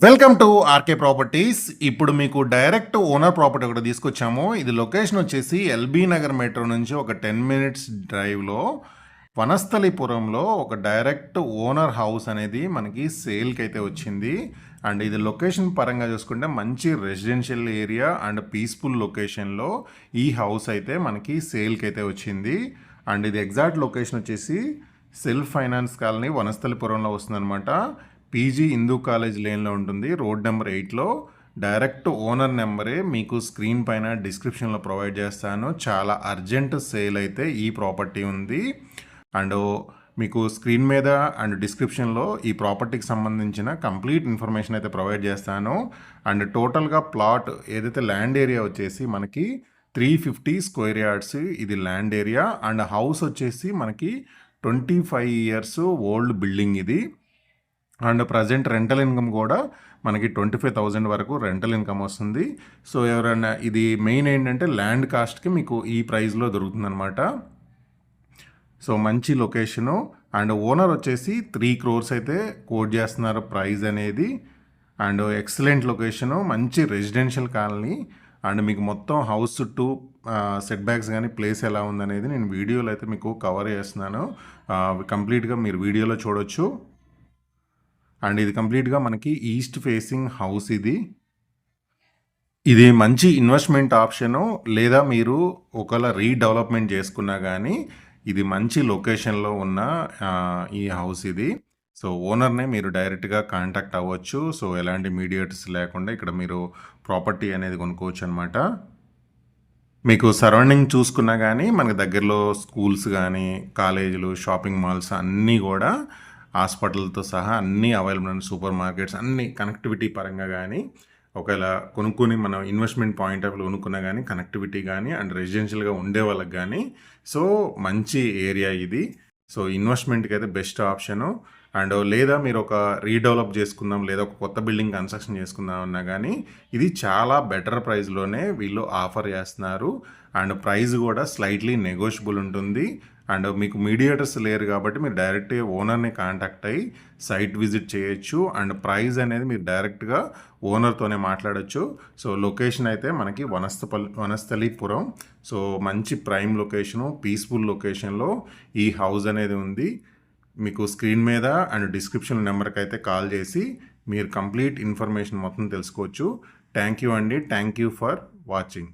Welcome to RK properties. ఇప్పుడు మీకు direct owner property ఒకటి తీసుకొచ్చాము. ఇది లొకేషన్ వచ్చేసి ఎల్బీ నగర్ మెట్రో నుంచి ఒక 10 మినిట్స్ డ్రైవ్లో వనస్థలిపురంలో ఒక డైరెక్ట్ ఓనర్ హౌస్ అనేది మనకి సేల్కి అయితే వచ్చింది. అండ్ ఇది లొకేషన్ పరంగా చూసుకుంటే మంచి రెసిడెన్షియల్ ఏరియా అండ్ పీస్ఫుల్ లొకేషన్లో ఈ హౌస్ అయితే మనకి సేల్కి అయితే వచ్చింది. అండ్ ఇది ఎగ్జాక్ట్ లొకేషన్ వచ్చేసి సెల్ఫ్ ఫైనాన్స్ కాలనీ వనస్థలిపురంలో వస్తుందన్నమాట. పీజీ హిందూ కాలేజ్ లేన్లో ఉంటుంది, రోడ్ నెంబర్ 8లో. డైరెక్ట్ ఓనర్ నెంబరే మీకు స్క్రీన్ పైన డిస్క్రిప్షన్లో ప్రొవైడ్ చేస్తాను. చాలా అర్జెంట్ సేల్ అయితే ఈ ప్రాపర్టీ ఉంది. అండ్ మీకు స్క్రీన్ మీద అండ్ డిస్క్రిప్షన్లో ఈ ప్రాపర్టీకి సంబంధించిన కంప్లీట్ ఇన్ఫర్మేషన్ అయితే ప్రొవైడ్ చేస్తాను. అండ్ టోటల్గా ప్లాట్ ఏదైతే ల్యాండ్ ఏరియా వచ్చేసి మనకి 350 స్క్వేర్ యార్డ్స్ ఇది ల్యాండ్ ఏరియా. అండ్ హౌస్ వచ్చేసి మనకి 25 ఇయర్స్ ఓల్డ్ బిల్డింగ్ ఇది. అండ్ ప్రజెంట్ రెంటల్ ఇన్కమ్ కూడా మనకి 25,000 వరకు రెంటల్ ఇన్కమ్ వస్తుంది. సో ఎవరైనా ఇది మెయిన్ ఏంటంటే ల్యాండ్ కాస్ట్కి మీకు ఈ ప్రైస్లో దొరుకుతుందనమాట. సో మంచి లొకేషను. అండ్ ఓనర్ వచ్చేసి 3 crores అయితే కోట్ చేస్తున్నారు ప్రైస్ అనేది. అండ్ ఎక్సలెంట్ లొకేషను, మంచి రెసిడెన్షియల్ కాలనీ. అండ్ మీకు మొత్తం హౌస్ చుట్టూ సెట్ బ్యాక్స్ కానీ ప్లేస్ ఎలా ఉందనేది నేను వీడియోలో అయితే మీకు కవర్ చేస్తున్నాను. కంప్లీట్గా మీరు వీడియోలో చూడొచ్చు. అండ్ ఇది కంప్లీట్గా మనకి ఈస్ట్ ఫేసింగ్ హౌస్ ఇది మంచి ఇన్వెస్ట్మెంట్ ఆప్షను. లేదా మీరు ఒకవేళ రీడెవలప్మెంట్ చేసుకున్నా కానీ ఇది మంచి లొకేషన్లో ఉన్న ఈ హౌస్ ఇది. సో ఓనర్నే మీరు డైరెక్ట్గా కాంటాక్ట్ అవ్వచ్చు. సో ఎలాంటి మీడియేటర్స్ లేకుండా ఇక్కడ మీరు ప్రాపర్టీ అనేది కొనుక్కోవచ్చు అనమాట. మీకు సరౌండింగ్ చూసుకున్నా కానీ మనకి దగ్గరలో స్కూల్స్ కానీ కాలేజీలు, షాపింగ్ మాల్స్ అన్నీ కూడా హాస్పిటల్తో సహా అన్నీ అవైలబుల్ అండ్ సూపర్ మార్కెట్స్ అన్నీ కనెక్టివిటీ పరంగా కానీ ఒకవేళ కొనుక్కొని మనం ఇన్వెస్ట్మెంట్ పాయింట్ ఆఫ్ వ్యూ కొనుక్కున్నా కానీ కనెక్టివిటీ కానీ అండ్ రెసిడెన్షియల్గా ఉండే వాళ్ళకి కానీ సో మంచి ఏరియా ఇది. సో ఇన్వెస్ట్మెంట్కి అయితే బెస్ట్ ఆప్షను. అండ్ లేదా మీరు ఒక రీడెవలప్ చేసుకుందాం లేదా ఒక కొత్త బిల్డింగ్ కన్స్ట్రక్షన్ చేసుకుందాం అన్నా కానీ ఇది చాలా బెటర్ ప్రైస్లోనే వీళ్ళు ఆఫర్ చేస్తున్నారు. అండ్ ప్రైస్ కూడా స్లైట్లీ నెగోషియబుల్ ఉంటుంది. అండ్ మీకు మీడియేటర్స్ లేరు కాబట్టి మీరు డైరెక్ట్గా ఓనర్ని కాంటాక్ట్ అయ్యి సైట్ విజిట్ చేయొచ్చు. అండ్ ప్రైస్ అనేది మీరు డైరెక్ట్గా ఓనర్తోనే మాట్లాడచ్చు. సో లొకేషన్ అయితే మనకి వనస్థలిపురం. సో మంచి ప్రైమ్ లొకేషను, పీస్ఫుల్ లొకేషన్లో ఈ హౌస్ అనేది ఉంది. మీకు స్క్రీన్ మీద అండ్ డిస్క్రిప్షన్ నెంబర్కి అయితే కాల్ చేసి మీరు కంప్లీట్ ఇన్ఫర్మేషన్ మొత్తం తెలుసుకోవచ్చు. థ్యాంక్ యూ అండి. Thank you for watching.